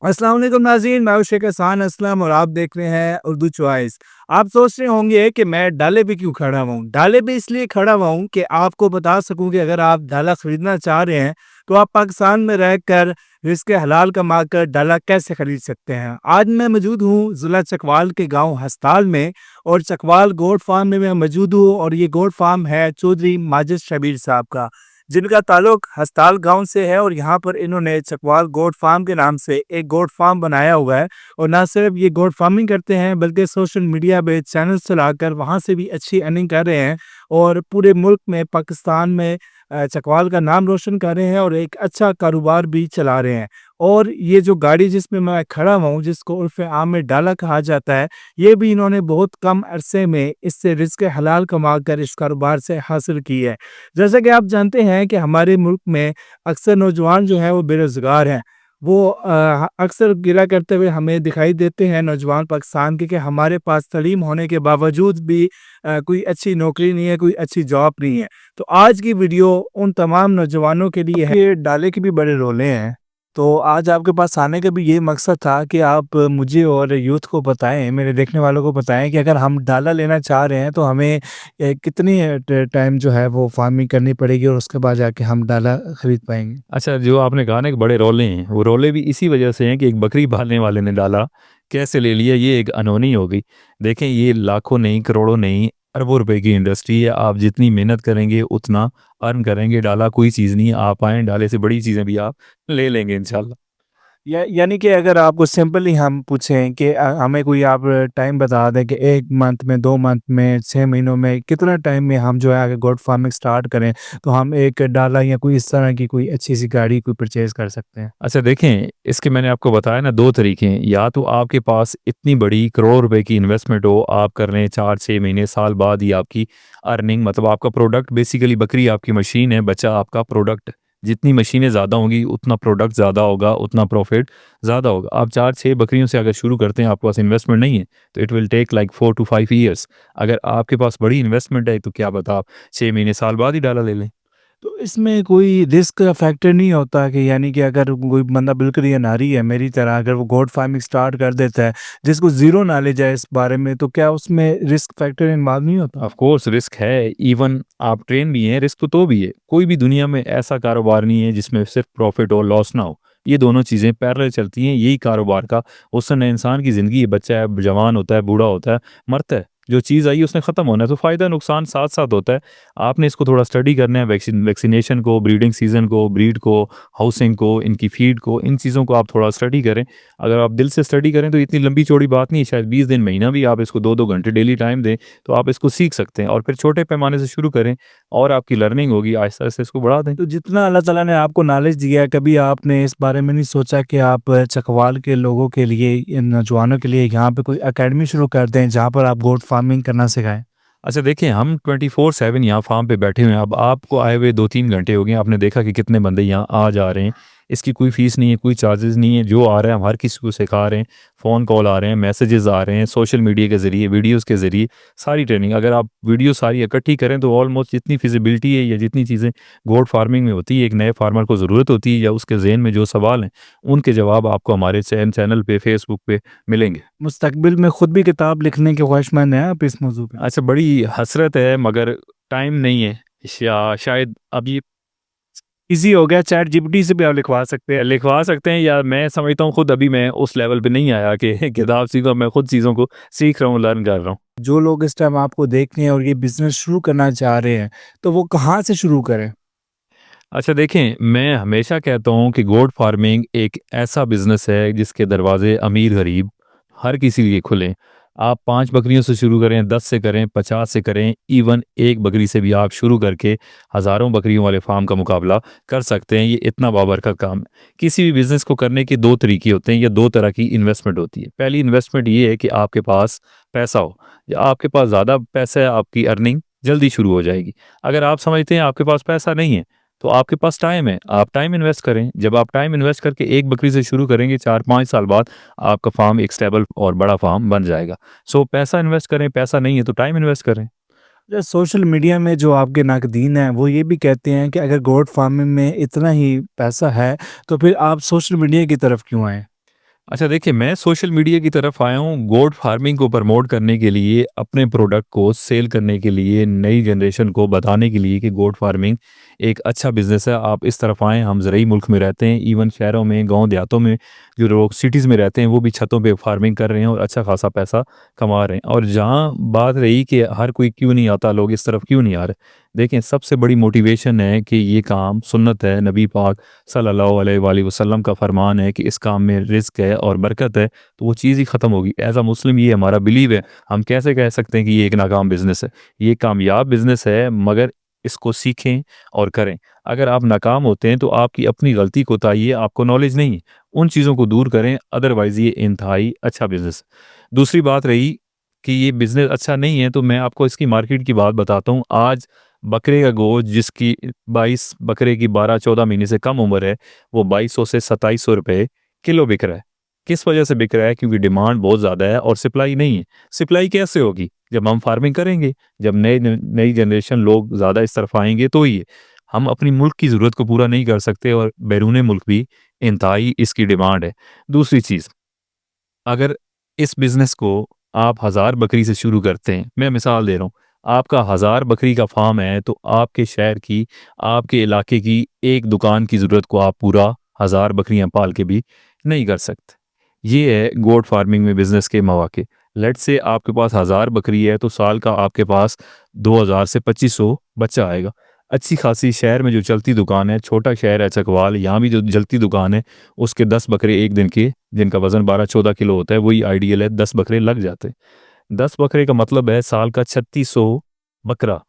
अस्सलाम वालेकुम नाज़रीन, मैं हूं शेख एहसान असलम और आप देख रहे हैं उर्दू चॉइस। आप सोच रहे होंगे कि मैं डाले पे क्यों खड़ा हुआ हूँ? डाले पे इसलिए खड़ा हुआ हूँ कि आपको बता सकूँ कि अगर आप डाला खरीदना चाह रहे हैं, तो आप पाकिस्तान में रहकर रिज़्क़ हलाल कमा कर डाला कैसे खरीद सकते हैं। आज मैं मौजूद हूँ ज़िला चकवाल के गाँव हस्ताल में और चकवाल गोट फार्म में मैं मौजूद हूँ और ये गोट फार्म है चौधरी माजिद शबीर साहब का, जिनका ताल्लुक हस्ताल गाँव से है और यहाँ पर इन्होंने चकवाल गोट फार्म के नाम से एक गोट फार्म बनाया हुआ है। और ना सिर्फ ये गोट फार्मिंग करते हैं बल्कि सोशल मीडिया पे चैनल चलाकर वहाँ से भी अच्छी अर्निंग कर रहे हैं और पूरे मुल्क में पाकिस्तान में चकवाल का नाम रोशन कर रहे हैं और एक अच्छा कारोबार भी चला रहे हैं। और ये जो गाड़ी जिसमें मैं खड़ा हुआ हूँ, जिसको उर्फ़ आम में डाला कहा जाता है, ये भी इन्होंने बहुत कम अरसे में इससे रिज़्क़ हलाल कमा कर इस कारोबार से हासिल की है। जैसा कि आप जानते हैं कि हमारे मुल्क में अक्सर नौजवान जो हैं वो बेरोज़गार हैं। वो अक्सर गिला करते हुए हमें दिखाई देते हैं नौजवान पाकिस्तान के कि हमारे पास तालीम होने के बावजूद भी कोई अच्छी नौकरी नहीं है, कोई अच्छी जॉब नहीं है। तो आज की वीडियो उन तमाम नौजवानों के लिए है। ये डाले के भी बड़े रोले हैं। तो आज आपके पास आने का भी ये मकसद था कि आप मुझे और यूथ को बताएँ, मेरे देखने वालों को बताएँ कि अगर हम डाला लेना चाह रहे हैं तो हमें कितनी टाइम जो है वो फार्मिंग करनी पड़ेगी और उसके बाद जाके हम डाला खरीद पाएँगे? अच्छा, जो आपने कहा ना कि बड़े रोले हैं, वो रोले भी इसी वजह से हैं कि एक बकरी पालने वाले ने डाला कैसे ले लिया, ये एक अनहोनी हो गई। देखें, ये लाखों नहीं, करोड़ों नहीं, अरबों रुपए की इंडस्ट्री है। आप जितनी मेहनत करेंगे उतना अर्न करेंगे। डाला कोई चीज़ नहीं है, आप आएँ, डाले से बड़ी चीज़ें भी आप ले लेंगे इंशाल्लाह। या यानी कि अगर आपको सिंपली हम पूछें कि हमें कोई आप टाइम बता दें कि 1 मंथ में, 2 मंथ में, 6 महीनों में कितना टाइम में हम जो है अगर गोट फार्मिंग स्टार्ट करें, तो हम एक डाला या कोई इस तरह की कोई अच्छी-सी गाड़ी कोई परचेज़ कर सकते हैं? अच्छा देखें, इसके मैंने आपको बताया ना 2 तरीके हैं। या तो आपके पास इतनी बड़ी करोड़ रुपए की इन्वेस्टमेंट हो, आप कर रहे हैं 4-6 महीने, साल बाद ही आपकी अर्निंग, मतलब आपका प्रोडक्ट बेसिकली बकरी आपकी मशीन है, बच्चा आपका प्रोडक्ट। जितनी मशीनें ज़्यादा होंगी, उतना प्रोडक्ट ज़्यादा होगा, उतना प्रॉफ़िट ज़्यादा होगा। आप 4-6 बकरियों से अगर शुरू करते हैं, आपके पास इन्वेस्टमेंट नहीं है, तो it will take like 4 to 5 years. अगर आपके पास बड़ी इन्वेस्टमेंट है, तो क्या पता आप 6 महीने, साल बाद ही डाला ले लें। तो इसमें कोई रिस्क का फैक्टर नहीं होता कि यानी कि अगर कोई बंदा बिल्कुल ही अनाड़ी है मेरी तरह, अगर वो गोट फार्मिंग स्टार्ट कर देता है, जिसको ज़ीरो नॉलेज है इस बारे में, तो क्या उसमें रिस्क फैक्टर इन्वॉल्व नहीं होता? ऑफ कोर्स रिस्क है, इवन आप ट्रेन भी हैं, रिस्क तो भी है। कोई भी दुनिया में ऐसा कारोबार नहीं है जिसमें सिर्फ प्रॉफिट हो, लॉस ना हो। ये दोनों चीज़ें पैरेलल चलती हैं, यही कारोबार का हुस्न है। इंसान की ज़िंदगी है, बच्चा है, जवान होता है, बूढ़ा होता है, मरता है। जो चीज़ आई है उसने ख़त्म होना है, तो फ़ायदा नुकसान साथ-साथ होता है। आपने इसको थोड़ा स्टडी करना है, वैक्सीनेशन को, ब्रीडिंग सीज़न को, ब्रीड को, हाउसिंग को, इनकी फ़ीड को, इन चीज़ों को आप थोड़ा स्टडी करें। अगर आप दिल से स्टडी करें तो इतनी लंबी चौड़ी बात नहीं है, शायद 20 दिन, महीना भी आप इसको 2-2 घंटे डेली टाइम दें, तो आप इसको सीख सकते हैं और फिर छोटे पैमाने से शुरू करें और आपकी लर्निंग होगी, आहिस्ता-आहिस्ता इसको बढ़ा दें। तो जितना अल्लाह ताला ने आपको नॉलेज दिया है, कभी आपने इस बारे में नहीं सोचा कि आप चकवाल के लोगों के लिए, इन नौजवानों के लिए यहाँ पे कोई अकेडमी शुरू कर दें, जहाँ पर आप गोट फार्मिंग करना सिखाएँ? अच्छा देखिए, हम 24/7 यहाँ फार्म पे बैठे हुए हैं। अब आपको आए हुए 2-3 घंटे हो गए हैं, आपने देखा कि कितने बंदे यहाँ आ जा रहे हैं। इसकी कोई फ़ीस नहीं है, कोई चार्जेस नहीं है। जो आ रहा है हम हर किसी को सिखा रहे हैं। फ़ोन कॉल आ रहे हैं, मैसेजेस आ रहे हैं, सोशल मीडिया के ज़रिए, वीडियोज़ के ज़रिए सारी ट्रेनिंग। अगर आप वीडियो सारी इकट्ठी करें तो ऑलमोस्ट जितनी फिज़िबिलिटी है या जितनी चीज़ें गोट फार्मिंग में होती है, एक नए फार्मर को ज़रूरत होती है या उसके ज़हन में जो सवाल हैं, उनके जवाब आपको हमारे चैनल पे, फ़ेसबुक पे मिलेंगे। मुस्तकबिल में खुद भी किताब लिखने के ख्वाहिशमंद हैं आप इस मौज़ू पे? अच्छा, बड़ी हसरत है मगर टाइम नहीं है, या शायद अभी ईज़ी हो गया, चैट जीपीटी से भी आप लिखवा सकते हैं। लिखवा सकते हैं, या मैं समझता हूँ खुद अभी मैं उस लेवल पे नहीं आया कि किताब सीखो, मैं खुद चीज़ों को सीख रहा हूँ, लर्न कर रहा हूँ। जो लोग इस टाइम आपको देख रहे हैं और ये बिज़नेस शुरू करना चाह रहे हैं, तो वो कहाँ से शुरू करें? अच्छा देखें, मैं हमेशा कहता हूँ कि गोट फार्मिंग एक ऐसा बिज़नेस है जिसके दरवाज़े अमीर-गरीब हर किसी के लिए खुले हैं। आप 5 बकरियों से शुरू करें, 10 से करें, 50 से करें, इवन 1 बकरी से भी आप शुरू करके हज़ारों बकरियों वाले फ़ार्म का मुकाबला कर सकते हैं। ये इतना बाबरकत काम है। किसी भी बिज़नेस को करने के 2 तरीके होते हैं या 2 तरह की इन्वेस्टमेंट होती है। पहली इन्वेस्टमेंट ये है कि आपके पास पैसा हो, या आपके पास ज़्यादा पैसा है, आपकी अर्निंग जल्दी शुरू हो जाएगी। अगर आप समझते हैं आपके पास पैसा नहीं है, तो आपके पास टाइम है, आप टाइम इन्वेस्ट करें। जब आप टाइम इन्वेस्ट करके एक बकरी से शुरू करेंगे, 4-5 साल बाद आपका फार्म एक स्टेबल और बड़ा फार्म बन जाएगा। सो पैसा इन्वेस्ट करें, पैसा नहीं है तो टाइम इन्वेस्ट करें। जो सोशल मीडिया में जो आपके नाकदीन हैं, वो ये भी कहते हैं कि अगर गोट फार्मिंग में इतना ही पैसा है, तो फिर आप सोशल मीडिया की तरफ क्यों आए? अच्छा देखिए, मैं सोशल मीडिया की तरफ आया हूँ गोट फार्मिंग को प्रमोट करने के लिए, अपने प्रोडक्ट को सेल करने के लिए, नई जनरेशन को बताने के लिए कि गोट फार्मिंग एक अच्छा बिज़नेस है। आप इस तरफ आएँ, हम ज़रूरी मुल्क में रहते हैं, इवन शहरों में, गाँव देहातों में जो लोग सिटीज़ में रहते हैं, वो भी छतों पे फार्मिंग कर रहे हैं और अच्छा खासा पैसा कमा रहे हैं। और जहाँ बात रही कि हर कोई क्यों नहीं आता, लोग इस तरफ क्यों नहीं आ रहे? देखें, सबसे बड़ी मोटिवेशन है कि ये काम सुन्नत है, नबी पाक सल्लल्लाहु अलैहि वसल्लम का फरमान है कि इस काम में रिज़्क है और बरकत है, तो वो चीज़ ही ख़त्म होगी। एज़ अ मुस्लिम ये हमारा बिलीव है। हम कैसे कह सकते हैं कि ये एक नाकाम बिज़नेस है? ये कामयाब बिज़नेस है, मगर इसको सीखें और करें। अगर आप नाकाम होते हैं तो आपकी अपनी गलती कोताही है, आपको नॉलेज नहीं है। उन चीज़ों को दूर करें, अदरवाइज़ ये इंतहाई अच्छा बिज़नेस है। दूसरी बात रही कि ये बिज़नेस अच्छा नहीं है, तो मैं आपको इसकी मार्केट की बात बताता हूँ। आज बकरे का गोश्त जिसकी 22 बकरे की 12-14 महीने से कम उम्र है, वो 2200 से 2700 रुपए किलो बिक रहा है। किस वजह से बिक रहा है? क्योंकि डिमांड बहुत ज़्यादा है और सप्लाई नहीं है। सप्लाई कैसे होगी? जब हम फार्मिंग करेंगे, जब नई जनरेशन लोग ज़्यादा इस तरफ आएँगे तो ही है। हम अपनी मुल्क की ज़रूरत को पूरा नहीं कर सकते और बैरून मुल्क भी इंतहाई इसकी डिमांड है। दूसरी चीज़, अगर इस बिज़नेस को आप 1000 बकरी से शुरू करते हैं, मैं मिसाल दे रहा हूँ, आपका 1000 बकरी का फ़ार्म है, तो आपके शहर की, आपके इलाके की एक दुकान की ज़रूरत को आप पूरा 1000 बकरियाँ पाल के भी नहीं कर सकते। ये है गोट फार्मिंग में बिज़नेस के मौके। लेट्स से आपके पास 1000 बकरी है, तो साल का आपके पास 2000 से 2500 बच्चा आएगा। अच्छी खासी शहर में जो चलती दुकान है, छोटा शहर है चकवाल, यहाँ भी जो चलती दुकान है, उसके 10 बकरे एक दिन के, जिनका वज़न 12-14 किलो होता है, वही आइडियल है, 10 बकरे लग जाते हैं। 10 बकरे का मतलब है साल का 3600 बकरा।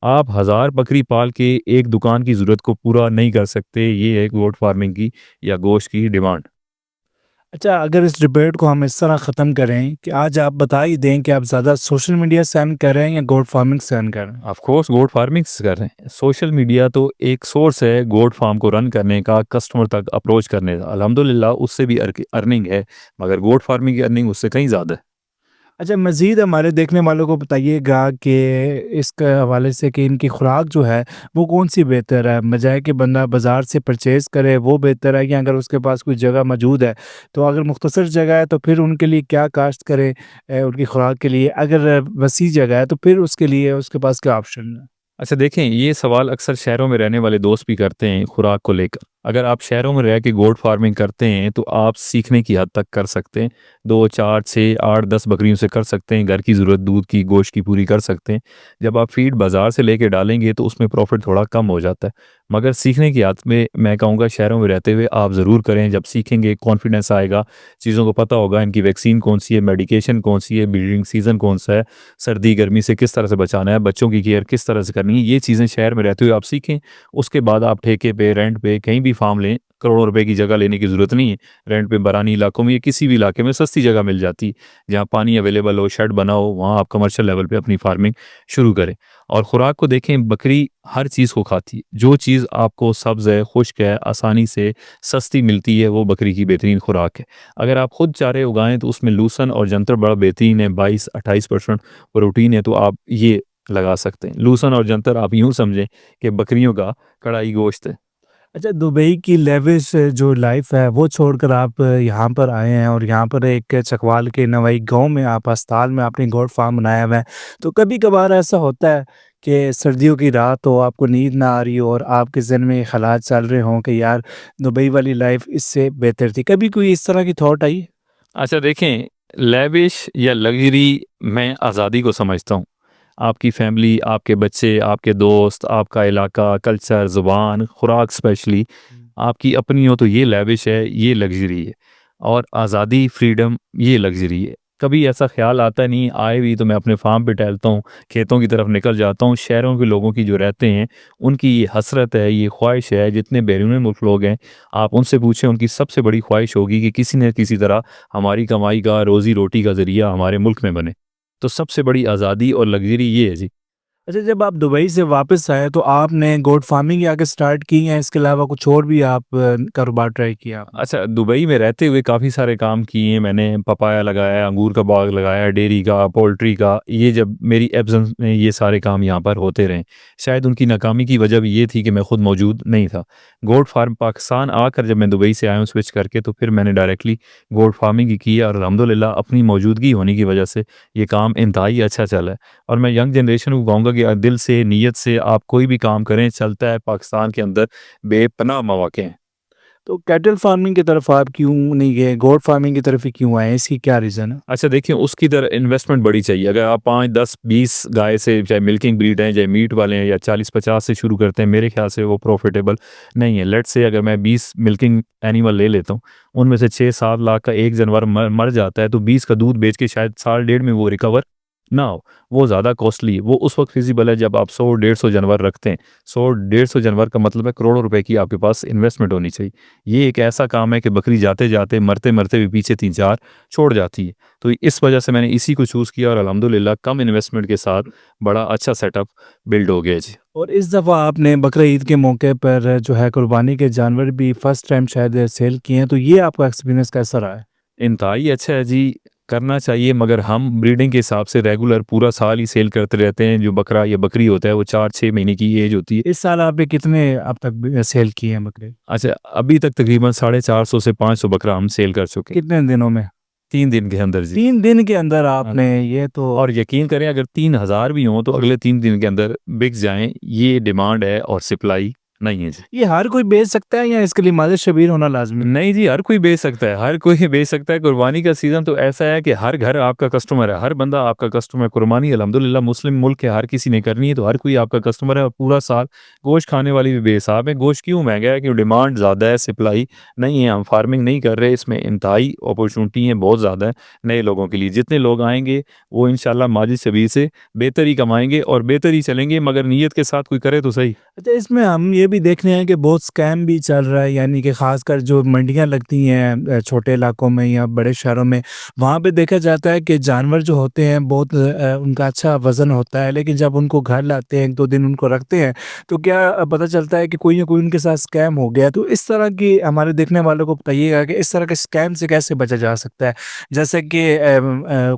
आप 1000 बकरी पाल के एक दुकान की ज़रूरत को पूरा नहीं कर सकते। ये है गोट फार्मिंग की या गोश्त की डिमांड। अच्छा, अगर इस डिबेट को हम इस तरह ख़त्म करें कि आज आप बता ही दें कि आप ज़्यादा सोशल मीडिया से अर्न कर रहे हैं या गोट फार्मिंग से अर्न कर रहे हैं? ऑफ कोर्स गोट फार्मिंग से कर रहे हैं। सोशल मीडिया तो एक सोर्स है गोट फार्म को रन करने का, कस्टमर तक अप्रोच करने का। अल्हम्दुलिल्लाह उससे भी अर्निंग है, मगर गोट फार्मिंग की अर्निंग उससे कहीं ज़्यादा है। अच्छा, मज़ीद हमारे देखने वालों को बताइएगा कि इसके हवाले से कि इनकी खुराक जो है, वो कौन-सी बेहतर है? बजाए कि बंदा बाज़ार से परचेज़ करे, वो बेहतर है, या अगर उसके पास कोई जगह मौजूद है, तो अगर मुख्तसर जगह है, तो फिर उनके लिए क्या काश्त करें उनकी खुराक के लिए? अगर वसीअ जगह है, तो फिर उसके लिए उसके पास क्या ऑप्शन है? अच्छा देखें, ये सवाल अक्सर शहरों में रहने वाले दोस्त भी करते हैं खुराक को लेकर। अगर आप शहरों में रह के गोट फार्मिंग करते हैं तो आप सीखने की हद तक कर सकते हैं। 2, 4, 6, 8, 10 बकरियों से कर सकते हैं। घर की ज़रूरत दूध की, गोश्त की पूरी कर सकते हैं। जब आप फीड बाज़ार से लेके डालेंगे तो उसमें प्रॉफ़िट थोड़ा कम हो जाता है। मगर सीखने की हद में मैं कहूँगा शहरों में रहते हुए आप ज़रूर करें। जब सीखेंगे कॉन्फिडेंस आएगा, चीज़ों को पता होगा इनकी वैक्सीन कौन-सी है, मेडिकेशन कौन-सी है, ब्रीडिंग सीज़न कौन-सा है, सर्दी गर्मी से किस तरह से बचाना है, बच्चों की केयर किस तरह से करनी है, ये चीज़ें शहर में रहते हुए आप सीखें। उसके बाद आप ठेके पे, रेंट पे कहीं भी फार्म लें, करोड़ों रुपए की जगह लेने की ज़रूरत नहीं है। रेंट पे बरानी इलाकों में या किसी भी इलाके में सस्ती जगह मिल जाती है, जहाँ पानी अवेलेबल हो, शेड बना हो, वहाँ आप कमर्शियल लेवल पे अपनी फार्मिंग शुरू करें। और खुराक को देखें, बकरी हर चीज़ को खाती है। जो चीज़ आपको सब्ज़ है, खुश्क है, आसानी से सस्ती मिलती है, वो बकरी की बेहतरीन खुराक है। अगर आप खुद चारे उगाएँ तो उसमें लूसन और जंतर बड़ा बेहतरीन है, 22-28% प्रोटीन है, तो आप ये लगा सकते हैं। लूसन और जंतर आप यूँ समझें कि बकरियों का कढ़ाई गोश्त है। अच्छा, दुबई की लेविश जो लाइफ है, वो छोड़कर आप यहाँ पर आए हैं और यहाँ पर एक चकवाल के नवाई गांव में आप अस्पताल में आपने गोट फार्म बनाया हुआ है। तो कभी कभार ऐसा होता है कि सर्दियों की रात हो, आपको नींद ना आ रही हो और आपके ज़हन में ये ख़्यालात चल रहे हों कि यार, दुबई वाली लाइफ इससे बेहतर थी। कभी कोई इस तरह की थॉट आई? अच्छा देखें, लेविश या लग्ज़री मैं आज़ादी को समझता हूँ। आपकी फैमिली, आपके बच्चे, आपके दोस्त, आपका इलाका, कल्चर, ज़ुबान, खुराक स्पेशली आपकी अपनी हो तो ये लेविश है, ये लग्ज़री है। और आज़ादी, फ्रीडम ये लग्ज़री है। कभी ऐसा ख़्याल आता नहीं, आए भी तो मैं अपने फार्म पे टहलता हूँ, खेतों की तरफ निकल जाता हूँ। शहरों के लोगों की जो रहते हैं, उनकी ये हसरत है, ये ख्वाहिश है, जितने बैरून मुल्क लोग हैं, आप उनसे पूछें, उनकी सबसे बड़ी ख्वाहिश होगी कि किसी न किसी तरह हमारी कमाई का, रोज़ी-रोटी का ज़रिया हमारे मुल्क में बने। तो सबसे बड़ी आज़ादी और लग्ज़री ये है जी। अच्छा, जब आप दुबई से वापस आए तो आपने गोट फार्मिंग ही आके स्टार्ट की या इसके अलावा कुछ और भी आप कारोबार ट्राई किया आपने? अच्छा, दुबई में रहते हुए काफ़ी सारे काम किए मैंने, पपाया लगाया, अंगूर का बाग लगाया, डेयरी का, पोल्ट्री का। ये जब मेरी एब्सेंस में ये सारे काम यहाँ पर होते रहे। शायद उनकी नाकामी की वजह भी ये थी कि मैं खुद मौजूद नहीं था। गोट फार्म पाकिस्तान आकर जब मैं दुबई से आया हूँ स्विच करके, तो फिर मैंने डायरेक्टली गोट फार्मिंग ही की और अल्हम्दुलिल्लाह अपनी मौजूदगी होने की वजह से ये काम इंतहाई अच्छा चला है। और मैं यंग जनरेशन को कहूँगा कि दिल से, नीयत से आप कोई भी काम करें, चलता है। पाकिस्तान के अंदर बेपनाह मौक़े हैं। तो कैटल फार्मिंग की तरफ आप क्यों नहीं गए? गोट फार्मिंग की तरफ ही क्यों आए? इसकी क्या रीज़न है? अच्छा देखिए, उसकी तरह इन्वेस्टमेंट बड़ी चाहिए। अगर आप 5, 10, 20 गाय से, चाहे मिल्किंग ब्रीड हैं, चाहे मीट वाले हैं, या 40-50 से शुरू करते हैं, मेरे ख्याल से वो प्रॉफिटेबल नहीं है। लेट्स से अगर मैं 20 मिल्किंग एनिमल ले लेता हूँ, उनमें से 6-7 लाख का एक जानवर मर जाता है, तो 20 का दूध बेच के शायद साल डेढ़ में वो रिकवर ना हो। वो ज़्यादा कॉस्टली है। वो उस वक्त फिजिबल है जब आप 100-150 जानवर रखते हैं। 100-150 जानवर का मतलब है करोड़ों रुपए की आपके पास इन्वेस्टमेंट होनी चाहिए। ये एक ऐसा काम है कि बकरी जाते जाते, मरते मरते भी पीछे 3-4 छोड़ जाती है। तो इस वजह से मैंने इसी को चूज़ किया और अल्हम्दुलिल्लाह कम इन्वेस्टमेंट के साथ बड़ा अच्छा सेटअप बिल्ड हो गया जी। और इस दफ़ा आपने बकरा ईद के मौके पर जो है कुर्बानी के जानवर भी फर्स्ट टाइम शायद सेल किए हैं, तो ये आपका एक्सपीरियंस कैसा रहा है? इंतहाई अच्छा है जी, करना चाहिए, मगर हम ब्रीडिंग के हिसाब से रेगुलर पूरा साल ही सेल करते रहते हैं। जो बकरा या बकरी होता है वो 4-6 महीने की एज होती है। इस साल आपने कितने अब तक सेल किए हैं बकरे? अच्छा, अभी तक तकरीबन 450 से 500 बकरा हम सेल कर चुके हैं। कितने दिनों में? 3 दिन के अंदर जी। 3 दिन के अंदर हाँ। आपने ये तो और यकीन करें, अगर 3000 भी हों तो अगले 3 दिन के अंदर बिक जाएँ, ये डिमांड है और सप्लाई नहीं है जी। ये हर कोई बेच सकता है या इसके लिए मालिक शबीर होना लाज़मी है? नहीं जी, हर कोई बेच सकता है, हर कोई बेच सकता है। कुर्बानी का सीज़न तो ऐसा है कि हर घर आपका कस्टमर है, हर बंदा आपका कस्टमर है। कुर्बानी अल्हम्दुलिल्लाह मुस्लिम मुल्क है, हर किसी ने करनी है, तो हर कोई आपका कस्टमर है। और पूरा साल गोश्त खाने वाली भी बेहिसाब है। गोश्त क्यों महँगा है? क्यों डिमांड ज़्यादा है, सप्लाई नहीं है। हम फार्मिंग नहीं कर रहे, इसमें इंतहाई अपॉर्चुनिटी है, बहुत ज़्यादा है नए लोगों के लिए। जितने लोग आएँगे वो इंशाल्लाह माजिद शबीर से बेहतर ही कमाएँगे और बेहतर ही चलेंगे, मगर नीयत के साथ कोई करे तो सही। अच्छा, इसमें हम ये भी देख रहे हैं कि बहुत स्कैम भी चल रहा है, यानी कि ख़ासकर जो मंडियाँ लगती हैं छोटे इलाकों में या बड़े शहरों में, वहाँ पे देखा जाता है कि जानवर जो होते हैं बहुत उनका अच्छा वज़न होता है, लेकिन जब उनको घर लाते हैं 1-2 दिन उनको रखते हैं, तो क्या पता चलता है कि कोई ना कोई उनके साथ स्कैम हो गया। तो इस तरह की हमारे देखने वालों को बताइएगा कि इस तरह के स्कैम से कैसे बचा जा सकता है? जैसे कि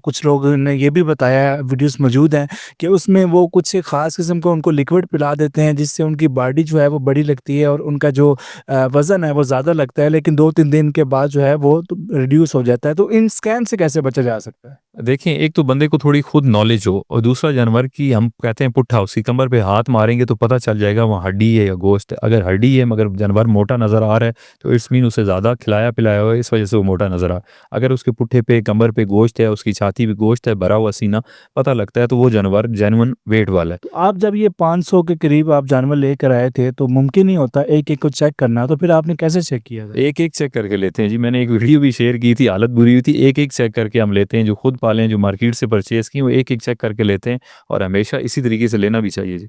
कुछ लोगों ने ये भी बताया, वीडियोज़ मौजूद हैं कि उसमें वो कुछ ख़ास किस्म का उनको लिक्विड पिला देते हैं जिससे उनकी बॉडी जो है वो बड़ी लगती है और उनका जो वज़न है वो ज़्यादा लगता है, लेकिन 2-3 दिन के बाद जो है वो तो रिड्यूस हो जाता है। तो इन स्कैम से कैसे बचा जा सकता है? देखें, एक तो बंदे को थोड़ी खुद नॉलेज हो, और दूसरा जानवर की हम कहते हैं पुट्ठा, उसकी कमर पे हाथ मारेंगे तो पता चल जाएगा वहाँ हड्डी है या गोश्त है। अगर हड्डी है मगर जानवर मोटा नज़र आ रहा है तो इट्स मीन उसे ज़्यादा खिलाया पिलाया हुआ है, इस वजह से वो मोटा नज़र आ रहा है। अगर उसके पुट्ठे पे, कमर पे गोश्त है, उसकी छाती पे गोश्त है, भरा हुआ सीना पता लगता है, तो वो जानवर जेन्युइन वेट वाला है। तो आप जब ये 500 के करीब आप जानवर लेकर आए थे तो मुमकिन नहीं होता एक-एक को चेक करना, तो फिर आपने कैसे चेक किया था? एक-एक चेक करके लेते हैं जी। मैंने एक वीडियो भी शेयर की थी, हालत बुरी हुई थी। एक-एक चेक करके हम लेते हैं, जो खुद पाले हैं, जो मार्केट से परचेज़ की, वो एक-एक चेक करके लेते हैं, और हमेशा इसी तरीके से लेना भी चाहिए जी।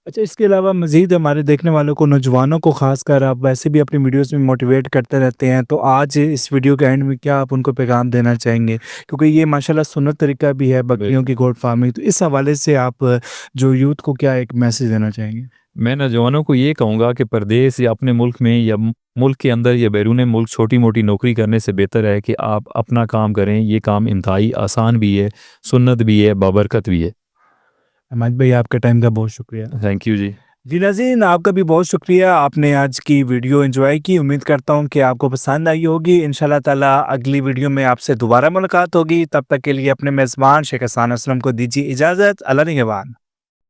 अच्छा, इसके अलावा मज़ीद हमारे देखने वालों को, नौजवानों को ख़ासकर, आप वैसे भी अपनी वीडियोज़ में मोटिवेट करते रहते हैं, तो आज इस वीडियो के एंड में क्या आप उनको पैगाम देना चाहेंगे? क्योंकि ये माशाल्लाह सुन्नत तरीका भी है बकरियों की गोट फार्मिंग, तो इस हवाले से आप जो यूथ को क्या एक मैसेज देना चाहेंगे? मैं नौजवानों को ये कहूँगा कि परदेश या अपने मुल्क में या मुल्क के अंदर या बैरून मुल्क छोटी-मोटी नौकरी करने से बेहतर है कि आप अपना काम करें। ये काम इंतहाई आसान भी है, सुन्नत भी है, बाबरकत भी है। अहमद भाई, आपके टाइम का बहुत शुक्रिया। थैंक यू जी। जी नाज़रीन, आपका भी बहुत शुक्रिया, आपने आज की वीडियो एंजॉय की। उम्मीद करता हूँ कि आपको पसंद आई होगी। इंशाल्लाह ताला अगली वीडियो में आपसे दोबारा मुलाकात होगी। तब तक के लिए अपने मेज़बान शेख हसन असलम को दीजिए इजाज़त। अल्लाह निगहबान।